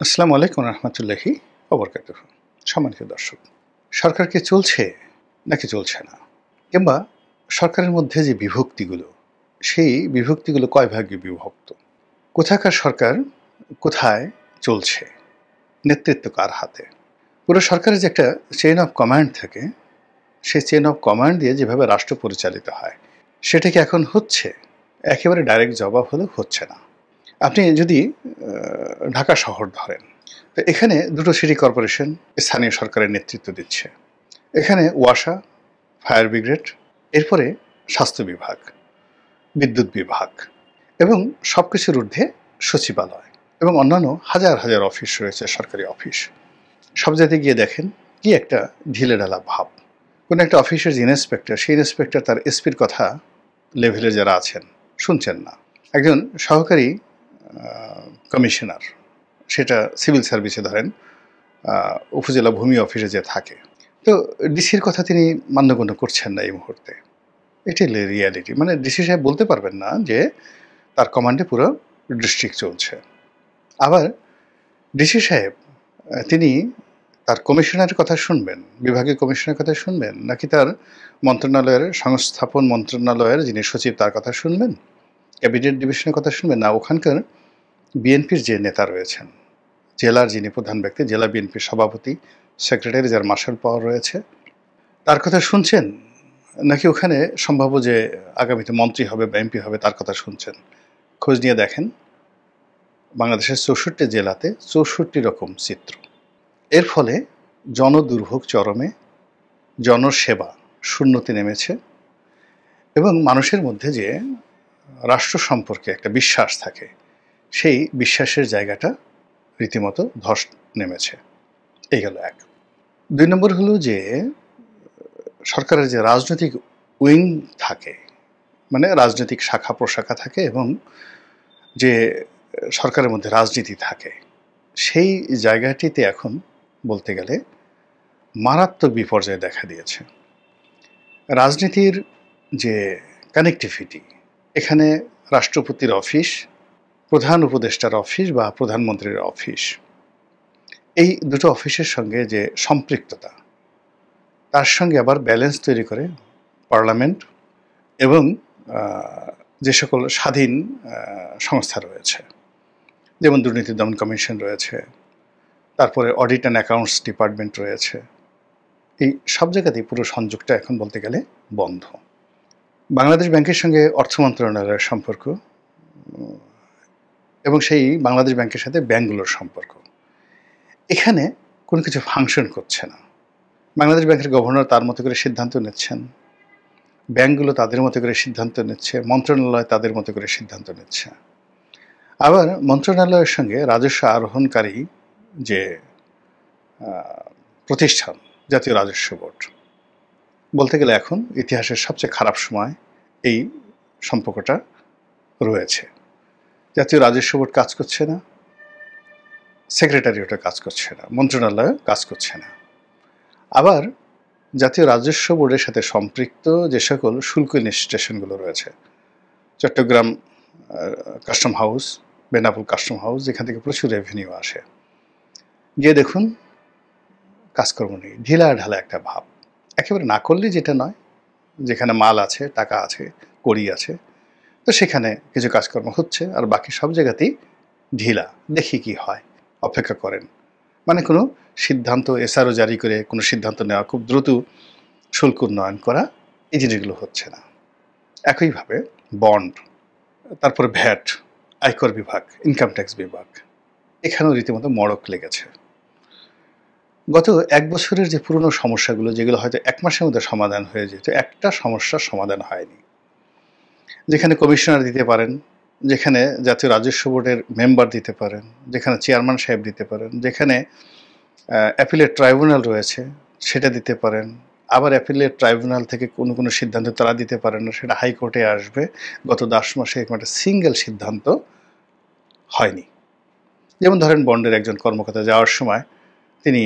আসসালামু আলাইকুম রহমতুল্লাহি ওবরকাতুহু। সম্মানিত দর্শক, সরকার কি চলছে নাকি চলছে না? কিংবা সরকারের মধ্যে যে বিভক্তিগুলো, সেই বিভক্তিগুলো কয় ভাগে বিভক্ত? কোথাকার সরকার কোথায় চলছে? নেতৃত্ব কার হাতে? পুরো সরকারের যে একটা চেইন অফ কমান্ড থাকে, সেই চেইন অফ কমান্ড দিয়ে যেভাবে রাষ্ট্র পরিচালিত হয়, সেটা কি এখন হচ্ছে? একেবারে ডাইরেক্ট জবাব হলো হচ্ছে না। আপনি যদি ঢাকা শহর ধরেন, তো এখানে দুটো সিটি কর্পোরেশন স্থানীয় সরকারের নেতৃত্ব দিচ্ছে। এখানে ওয়াসা, ফায়ার ব্রিগেড, এরপরে স্বাস্থ্য বিভাগ, বিদ্যুৎ বিভাগ এবং সবকিছুর ঊর্ধ্বে সচিবালয় এবং অন্যান্য হাজার হাজার অফিস রয়েছে, সরকারি অফিস। সব জায়গায় গিয়ে দেখেন কি একটা ঢিলেঢালা ভাব। কোনো একটা অফিসের যে ইন্সপেক্টর, সেই ইন্সপেক্টর তার এসপির কথা লেভেলে যারা আছেন শুনছেন না। একজন সহকারী কমিশনার, সেটা সিভিল সার্ভিসে ধরেন উপজেলা ভূমি অফিসে যে থাকে, তো ডিসির কথা তিনি মান্যগণ্য করছেন না এই মুহূর্তে। এটাই রিয়ালিটি। মানে ডিসি সাহেব বলতে পারবেন না যে তার কমান্ডে পুরো ডিস্ট্রিক্ট চলছে। আবার ডিসি সাহেব তিনি তার কমিশনারের কথা শুনবেন, বিভাগীয় কমিশনারের কথা শুনবেন, নাকি তার মন্ত্রণালয়ের সংস্থাপন মন্ত্রণালয়ের যিনি সচিব তার কথা শুনবেন, ক্যাবিনেট ডিভিশনের কথা শুনবেন, না ওখানকার বিএনপির যে নেতা রয়েছেন, জেলার যিনি প্রধান ব্যক্তি, জেলা বিএনপির সভাপতি, সেক্রেটারি যার মার্শাল পাওয়ার রয়েছে, তার কথা শুনছেন, নাকি ওখানে সম্ভাব্য যে আগামীতে মন্ত্রী হবে বা এমপি হবে তার কথা শুনছেন? খোঁজ নিয়ে দেখেন, বাংলাদেশের ৬৪ জেলাতে ৬৪ রকম চিত্র। এর ফলে জনদুর্ভোগ চরমে, জনসেবা শূন্যতে নেমেছে এবং মানুষের মধ্যে যে রাষ্ট্র সম্পর্কে একটা বিশ্বাস থাকে, সেই বিশ্বাসের জায়গাটা রীতিমতো ধস নেমেছে। এই গেল এক। ২ নম্বর হলো যে সরকারের যে রাজনৈতিক উইং থাকে, মানে রাজনৈতিক শাখা প্রশাখা থাকে এবং যে সরকারের মধ্যে রাজনীতি থাকে, সেই জায়গাটিতে এখন বলতে গেলে মারাত্মক বিপর্যয় দেখা দিয়েছে। রাজনীতির যে কানেক্টিভিটি, এখানে রাষ্ট্রপতির অফিস, প্রধান উপদেষ্টার অফিস বা প্রধানমন্ত্রীর অফিস, এই দুটো অফিসের সঙ্গে যে সম্পৃক্ততা, তার সঙ্গে আবার ব্যালেন্স তৈরি করে পার্লামেন্ট এবং যে সকল স্বাধীন সংস্থা রয়েছে, যেমন দুর্নীতি দমন কমিশন রয়েছে, তারপরে অডিট অ্যান্ড অ্যাকাউন্টস ডিপার্টমেন্ট রয়েছে। এই সব জায়গাতেই পুরো সংযোগটা এখন বলতে গেলে বন্ধ। বাংলাদেশ ব্যাংকের সঙ্গে অর্থ মন্ত্রণালয়ের সম্পর্ক এবং সেই বাংলাদেশ ব্যাংকের সাথে ব্যাংকগুলোর সম্পর্ক, এখানে কোনো কিছু ফাংশন করছে না। বাংলাদেশ ব্যাংকের গভর্নর তার মতো করে সিদ্ধান্ত নিচ্ছেন, ব্যাংকগুলো তাদের মতো করে সিদ্ধান্ত নিচ্ছে, মন্ত্রণালয় তাদের মতো করে সিদ্ধান্ত নিচ্ছে। আবার মন্ত্রণালয়ের সঙ্গে রাজস্ব আরোহণকারী যে প্রতিষ্ঠান, জাতীয় রাজস্ব বোর্ড, বলতে গেলে এখন ইতিহাসের সবচেয়ে খারাপ সময় এই সম্পর্কটা রয়েছে। জাতীয় রাজস্ব বোর্ড কাজ করছে না, সেক্রেটারিয়েটও কাজ করছে না, মন্ত্রণালয় কাজ করছে না। আবার জাতীয় রাজস্ব বোর্ডের সাথে সম্পৃক্ত যে সকল শুল্ক স্টেশনগুলো রয়েছে, Chattogram custom house, Benapole custom house, যেখান থেকে প্রচুর রেভিনিউ আসে, গিয়ে দেখুন কাজকর্ম নেই, ঢিলা ঢালা একটা ভাব। একেবারে না করলে যেটা নয়, যেখানে মাল আছে, টাকা আছে, কড়ি আছে, তো সেখানে কিছু কাজকর্ম হচ্ছে, আর বাকি সব জায়গাতেই ঢিলা। দেখি কি হয়, অপেক্ষা করেন। মানে কোনো সিদ্ধান্ত এসআরও জারি করে কোনো সিদ্ধান্ত নেওয়া, খুব দ্রুত শুল্ক উন্নয়ন করা, এই জিনিসগুলো হচ্ছে না। একইভাবে বন্ড, তারপরে ভ্যাট, আয়কর বিভাগ, ইনকাম ট্যাক্স বিভাগ, এখানেও রীতিমতো মড়ক লেগেছে। গত ১ বছরের যে পুরনো সমস্যাগুলো, যেগুলো হয়তো ১ মাসের মধ্যে সমাধান হয়ে যেত, একটা সমস্যার সমাধান হয়নি। যেখানে কমিশনার দিতে পারেন, যেখানে জাতীয় রাজস্ব বোর্ডের মেম্বার দিতে পারেন, যেখানে চেয়ারম্যান সাহেব দিতে পারেন, যেখানে অ্যাপিলেট ট্রাইব্যুনাল রয়েছে সেটা দিতে পারেন। আবার অ্যাপিলেট ট্রাইব্যুনাল থেকে কোনো কোনো সিদ্ধান্ত তারা দিতে পারেন না, সেটা হাইকোর্টে আসবে। গত ১০ মাসে এরকম একটা সিঙ্গেল সিদ্ধান্ত হয়নি। যেমন ধরেন বন্ডের একজন কর্মকর্তা যাওয়ার সময় তিনি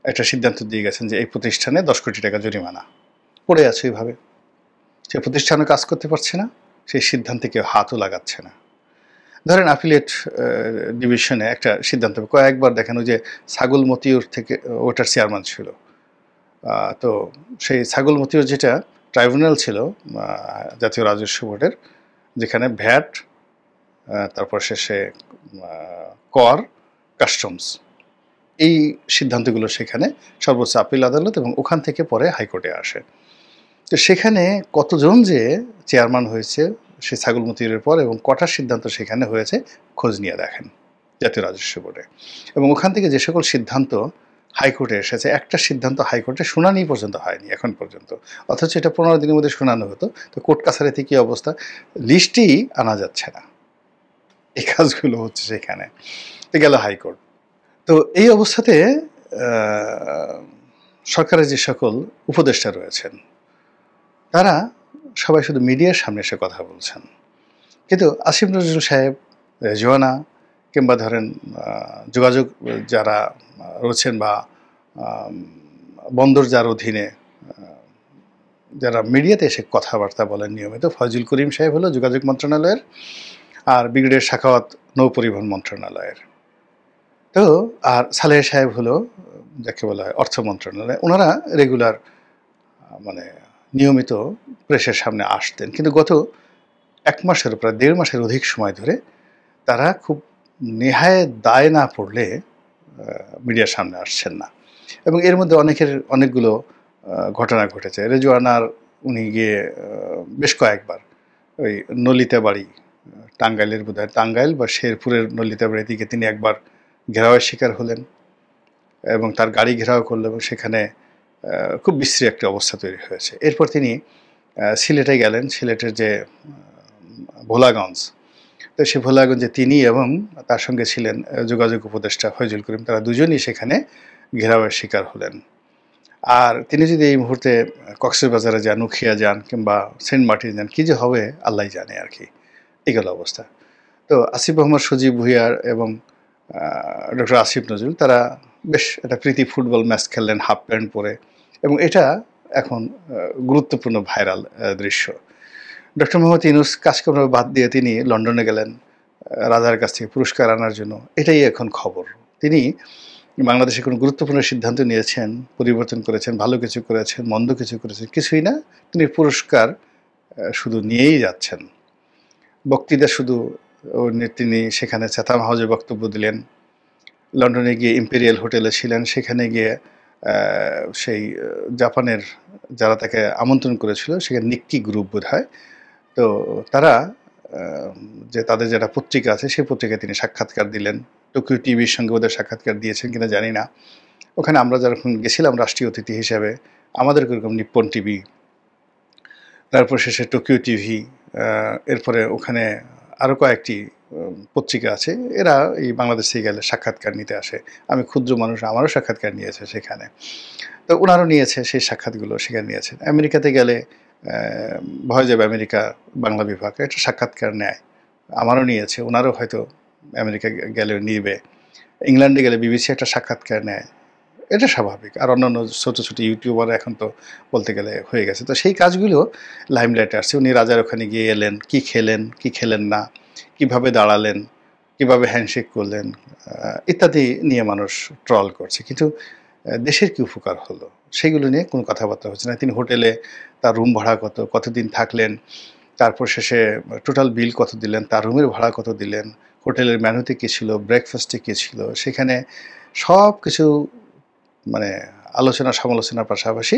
একটা সিদ্ধান্ত দিয়ে গেছেন যে এই প্রতিষ্ঠানে ১০ কোটি টাকা জরিমানা পড়ে আছে। এইভাবে সে প্রতিষ্ঠানও কাজ করতে পারছে না, সেই সিদ্ধান্তে কেউ হাতও লাগাচ্ছে না। ধরেন অ্যাফিলিয়েট ডিভিশনে একটা সিদ্ধান্ত কয়েকবার দেখেন ওই যে ছাগল মতিউর থেকে ওটার চেয়ারম্যান ছিল। তো সেই ছাগল মতিউর যেটা ট্রাইব্যুনাল ছিল জাতীয় রাজস্ব বোর্ডের, যেখানে ভ্যাট, তারপর শেষে কর, কাস্টমস, এই সিদ্ধান্তগুলো সেখানে সর্বোচ্চ আপিল আদালত এবং ওখান থেকে পরে হাইকোর্টে আসে। তো সেখানে কতজন যে চেয়ারম্যান হয়েছে সে ছাগল মতিউরের পর এবং কটার সিদ্ধান্ত সেখানে হয়েছে খোঁজ নিয়ে দেখেন জাতীয় রাজস্ব বোর্ডে। এবং ওখান থেকে যে সকল সিদ্ধান্ত হাইকোর্টে এসেছে, একটা সিদ্ধান্ত হাইকোর্টে শুনানি পর্যন্ত হয়নি এখন পর্যন্ত, অথচ এটা 15 দিনের মধ্যে শোনানো হতো। তো কোর্ট কাছারিতে কী অবস্থা, লিস্টই আনা যাচ্ছে না। এই কাজগুলো হচ্ছে সেখানে। তো গেল হাইকোর্ট। তো এই অবস্থাতে সরকারের যে সকল উপদেষ্টা রয়েছেন তারা সবাই শুধু মিডিয়ার সামনে এসে কথা বলছেন, কিন্তু আসিফ নজরুল সাহেব, রেজওয়ানা, কিংবা ধরেন যোগাযোগ যারা রয়েছেন বা বন্দর যার অধীনে যারা মিডিয়াতে এসে কথাবার্তা বলেন নিয়মিত, ফয়জুল করিম সাহেব হলো যোগাযোগ মন্ত্রণালয়ের, আর ব্রিগেডিয়ার সাখাওয়াত নৌপরিবহন মন্ত্রণালয়ের। তো আর সালেহ সাহেব হলো যাকে বলা হয় অর্থ মন্ত্রণালয়। ওনারা রেগুলার মানে নিয়মিত প্রেসের সামনে আসতেন, কিন্তু গত 1 মাসের প্রায় 1.5 মাসের অধিক সময় ধরে তারা খুব নেহায়েত দায় না পড়লে মিডিয়ার সামনে আসছেন না। এবং এর মধ্যে অনেকগুলো ঘটনা ঘটেছে। রেজওয়ানার উনি গিয়ে বেশ কয়েকবার ওই নলিতাবাড়ি, টাঙ্গাইলের বোধহয় টাঙ্গাইল বা শেরপুরের নলিতাবাড়ির দিকে তিনি একবার ঘেরাওয়ের শিকার হলেন এবং তার গাড়ি ঘেরাও করলো এবং সেখানে খুব বিশ্রী একটা অবস্থা তৈরি হয়েছে। এরপর তিনি সিলেটে গেলেন, সিলেটের যে ভোলাগঞ্জ, তো সে ভোলাগঞ্জে তিনি এবং তার সঙ্গে ছিলেন যোগাযোগ উপদেষ্টা ফয়জুল করিম, তারা দুজনই সেখানে ঘেরাওয়ের শিকার হলেন। আর তিনি যদি এই মুহূর্তে কক্সবাজারে যান, উখিয়া যান কিংবা সেন্ট মার্টিন যান, কী যে হবে আল্লাহ জানে আর কি। এই গেল অবস্থা। তো আসিফ মোহাম্মদ সজীব ভুঁইয়ার এবং ডক্টর আসিফ নজরুল তারা বেশ একটা প্রীতি ফুটবল ম্যাচ খেললেন হাফ প্যান্ট পরে, এবং এটা এখন গুরুত্বপূর্ণ ভাইরাল দৃশ্য। ডক্টর মোহাম্মদ ইউনূস কাজকর্ম বাদ দিয়ে তিনি লন্ডনে গেলেন রাজার কাছ থেকে পুরস্কার আনার জন্য, এটাই এখন খবর। তিনি বাংলাদেশে কোনো গুরুত্বপূর্ণ সিদ্ধান্ত নিয়েছেন, পরিবর্তন করেছেন, ভালো কিছু করেছেন, মন্দ কিছু করেছেন, কিছুই না। তিনি পুরস্কার শুধু নিয়েই যাচ্ছেন। বক্তৃতা শুধু তিনি সেখানে চ্যাথাম হাউজে বক্তব্য দিলেন, লন্ডনে গিয়ে ইম্পেরিয়াল হোটেলে ছিলেন, সেখানে গিয়ে সেই জাপানের যারা তাকে আমন্ত্রণ করেছিল সেখানে নিক্কি গ্রুপ বোধ হয়, তো তারা যে তাদের যেটা পত্রিকা আছে সেই পত্রিকায় তিনি সাক্ষাৎকার দিলেন। টোকিও টিভির সঙ্গে ওদের সাক্ষাৎকার দিয়েছেন কিনা জানি না। ওখানে আমরা যখন গেছিলাম রাষ্ট্রীয় অতিথি হিসেবে, আমাদের এরকম নিপ্পন টিভি, তারপর শেষে টোকিও টিভি, এরপরে ওখানে আরও কয়েকটি পত্রিকা আছে, এরা এই বাংলাদেশ থেকে গেলে সাক্ষাৎকার নিতে আসে। আমি ক্ষুদ্র মানুষ, আমারও সাক্ষাৎকার নিয়েছে সেখানে, তো ওনারও নিয়েছে, সেই সাক্ষাৎগুলো সেখানে নিয়েছেন। আমেরিকাতে গেলে ভয় যাবে আমেরিকা বাংলা বিভাগ একটা সাক্ষাৎকার নেয়, আমারও নিয়েছে, ওনারও হয়তো আমেরিকা গেলে নিবে। ইংল্যান্ডে গেলে বিবিসি একটা সাক্ষাৎকার নেয়, এটা স্বাভাবিক। আর অন্যান্য ছোটো ছোটো ইউটিউবার এখন তো বলতে গেলে হয়ে গেছে। তো সেই কাজগুলো লাইমলাইটে আসছে। উনি রাজার ওখানে গিয়ে এলেন, কী খেলেন, কী খেলেন না, কিভাবে দাঁড়ালেন, কিভাবে হ্যান্ডশেক করলেন, ইত্যাদি নিয়ে মানুষ ট্রল করছে। কিন্তু দেশের কী উপকার হলো সেগুলো নিয়ে কোনো কথাবার্তা হচ্ছে না। তিনি হোটেলে তার রুম ভাড়া কত, কতদিন থাকলেন, তারপর শেষে টোটাল বিল কত দিলেন, তার রুমের ভাড়া কত দিলেন, হোটেলের মেনুতে কী ছিল, ব্রেকফাস্টে কী ছিল, সেখানে সব কিছু মানে আলোচনা সমালোচনার পাশাপাশি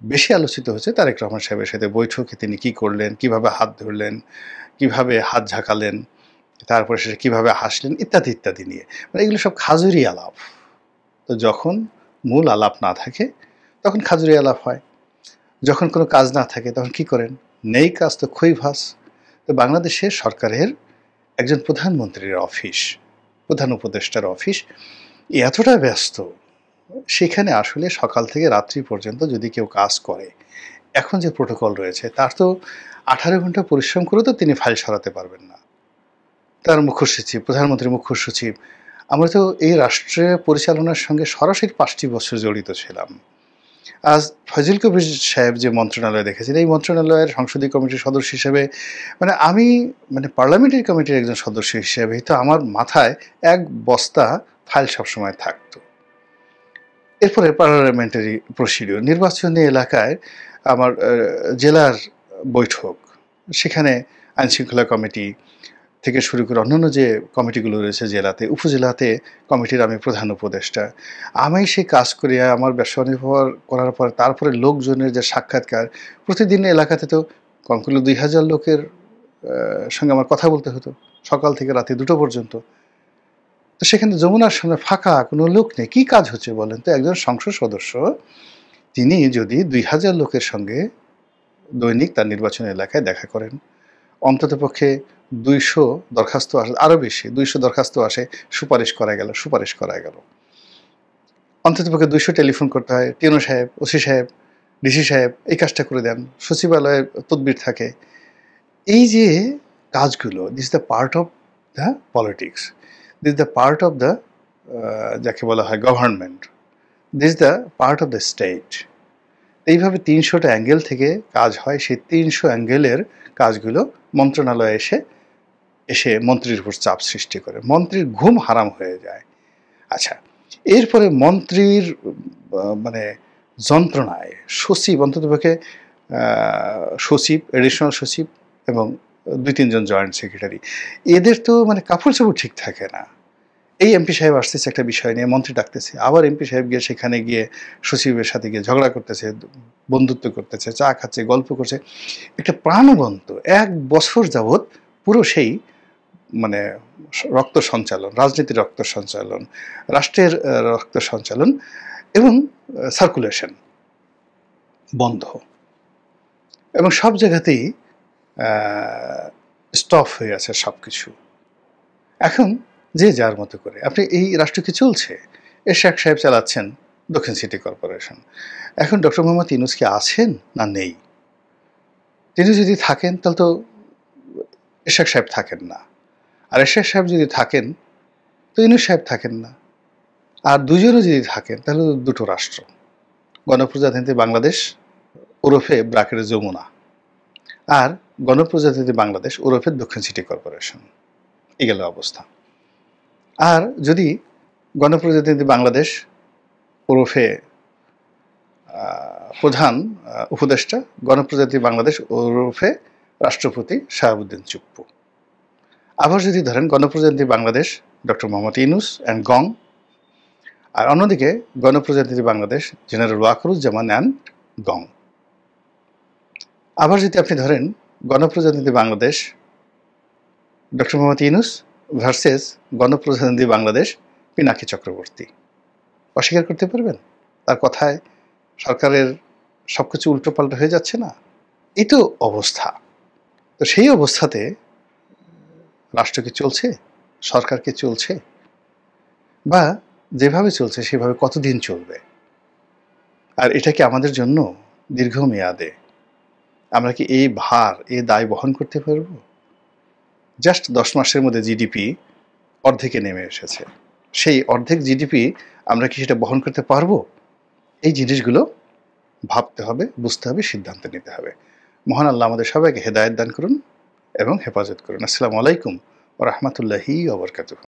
বেশি আলোচিত হচ্ছে তারেক রহমান সাহেবের সাথে বৈঠকে তিনি কী করলেন, কিভাবে হাত ধরলেন, কিভাবে হাত ঝাঁকালেন, তারপরে শেষে কীভাবে হাসলেন, ইত্যাদি ইত্যাদি নিয়ে। মানে এগুলো সব খাজুরি আলাপ। তো যখন মূল আলাপ না থাকে তখন খাজুরি আলাপ হয়, যখন কোনো কাজ না থাকে তখন কি করেন, নেই কাজ তো খই ভাস। তো বাংলাদেশের সরকারের একজন প্রধানমন্ত্রীর অফিস, প্রধান উপদেষ্টার অফিস এতটা ব্যস্ত, সেখানে আসলে সকাল থেকে রাত্রি পর্যন্ত যদি কেউ কাজ করে, এখন যে প্রোটোকল রয়েছে তার তো 18 ঘন্টা পরিশ্রম করে তো তিনি ফাইল সরাতে পারবেন না। তার মুখ্য সচিব, প্রধানমন্ত্রীর মুখ্য সচিব, আমরা তো এই রাষ্ট্রের পরিচালনার সঙ্গে সরাসরি 5টি বছর জড়িত ছিলাম। আজ ফয়জুল কবির সাহেব যে মন্ত্রণালয় দেখেছেন, এই মন্ত্রণালয়ের সংসদীয় কমিটির সদস্য হিসেবে আমি পার্লামেন্টারি কমিটির একজন সদস্য হিসেবেই তো আমার মাথায় এক বস্তা ফাইল সবসময় থাকতো। এরপরে পার্লামেন্টারি প্রসিডিউর, নির্বাচনী এলাকায় আমার জেলার বৈঠক, সেখানে আইনশৃঙ্খলা কমিটি থেকে শুরু করে অন্যান্য যে কমিটিগুলো রয়েছে জেলাতে, উপজেলাতে কমিটির আমি প্রধান উপদেষ্টা। আমি সেই কাজ করে আমার ব্যবসা বাণিজ্য করার পর তারপরে লোকজনের যে সাক্ষাৎকার, প্রতিদিন এলাকাতে তো কমপক্ষে ২,০০০ লোকের সঙ্গে আমার কথা বলতে হতো, সকাল থেকে রাতে ২টো পর্যন্ত। তো সেখানে যমুনার সামনে ফাঁকা, কোনো লোক নেই, কী কাজ হচ্ছে বলেন তো? একজন সংসদ সদস্য তিনি যদি ২,০০০ লোকের সঙ্গে দৈনিক তার নির্বাচনী এলাকায় দেখা করেন, অন্ততপক্ষে ২০০ দরখাস্ত আসে, আরও বেশি ২০০ দরখাস্ত আসে, সুপারিশ করা গেল। অন্ততপক্ষে ২০০ টেলিফোন করতে হয়, টিএনও সাহেব, ওসি সাহেব, ডিসি সাহেব এই কাজটা করে দেন, সচিবালয়ে তদবির থাকে। এই যে কাজগুলো, this the part of the politics, this the part of the যাকে বলা হয় government, this the part of the state. এইভাবে ৩০০টা অ্যাঙ্গেল থেকে কাজ হয়। সেই ৩০০ অ্যাঙ্গেলের কাজগুলো মন্ত্রণালয়ে এসে মন্ত্রীর উপর চাপ সৃষ্টি করে, মন্ত্রীর ঘুম হারাম হয়ে যায়। আচ্ছা, এরপরে মন্ত্রীর যন্ত্রণায় সচিব, অন্ততপক্ষে সচিব, এডিশনাল সচিব এবং ২-৩ জন জয়েন্ট সেক্রেটারি, এদের তো কাপড় চোপড় ঠিক থাকে না। এই এমপি সাহেব আসতেছে একটা বিষয় নিয়ে, মন্ত্রী ডাকতেছে, আবার এমপি সাহেব গিয়ে সেখানে গিয়ে সচিবের সাথে গিয়ে ঝগড়া করতেছে, বন্ধুত্ব করতেছে, চা খাচ্ছে, গল্প করছে। একটা প্রাণবন্ত ১ বছর যাবৎ পুরো সেই রক্ত সঞ্চালন, রাজনীতির রক্ত সঞ্চালন, রাষ্ট্রের রক্ত সঞ্চালন এবং সার্কুলেশন বন্ধ, এবং সব জায়গাতেই স্টপ হয়ে আছে সব কিছু। এখন যে যার মতো করে আপনি এই রাষ্ট্র কি চলছে? এরশাদ সাহেব চালাচ্ছেন দক্ষিণ সিটি কর্পোরেশন। এখন ডক্টর মোহাম্মদ ইউনূস কি আছেন না নেই? তিনি যদি থাকেন তাহলে তো এরশাদ সাহেব থাকেন না, আর এরশাদ সাহেব যদি থাকেন তো ইউনূস সাহেব থাকেন না। আর দুজনও যদি থাকেন তাহলে তো দুটো রাষ্ট্র, গণপ্রজাতন্ত্রী বাংলাদেশ ওরফে ব্রাকেটের যমুনা, আর গণপ্রজাতন্ত্রী বাংলাদেশ ওরফে দক্ষিণ সিটি কর্পোরেশন। এই গেল অবস্থা। আর যদি গণপ্রজাতন্ত্রী বাংলাদেশ ওরফে প্রধান উপদেষ্টা, গণপ্রজাতন্ত্রী বাংলাদেশ ওরফে রাষ্ট্রপতি শাহাবুদ্দিন চুপ্পু। আবার যদি ধরেন গণপ্রজাতন্ত্রী বাংলাদেশ ডক্টর মোহাম্মদ ইউনূস অ্যান্ড গং, আর অন্যদিকে গণপ্রজাতন্ত্রী বাংলাদেশ জেনারেল ওয়াকারুজ্জামান অ্যান্ড গং। আবার যদি আপনি ধরেন গণপ্রজাতন্ত্রী বাংলাদেশ ডক্টর মোহাম্মদ ইউনূস ভার্সেস গণপ্রজাতন্ত্রী বাংলাদেশ পিনাকি চক্রবর্তী, অস্বীকার করতে পারবেন? তার কথায় সরকারের সবকিছু উল্টোপাল্টা হয়ে যাচ্ছে না? এই তো অবস্থা। তো সেই অবস্থাতে রাষ্ট্র কি চলছে? সরকার কি চলছে? বা যেভাবে চলছে সেভাবে কতদিন চলবে? আর এটা কি আমাদের জন্য দীর্ঘমেয়াদে আমরা কি এই ভার, এই দায় বহন করতে পারবো? জাস্ট 10 মাসের মধ্যে জিডিপি অর্ধেকে নেমে এসেছে। সেই অর্ধেক জিডিপি আমরা কি সেটা বহন করতে পারবো? এই জিনিসগুলো ভাবতে হবে, বুঝতে হবে, সিদ্ধান্ত নিতে হবে। মহান আল্লাহ আমাদের সবাইকে হেদায়েত দান করুন এবং হেফাজত করুন। আসসালামু আলাইকুম ওয়া রাহমাতুল্লাহি ওয়া বারাকাতুহু।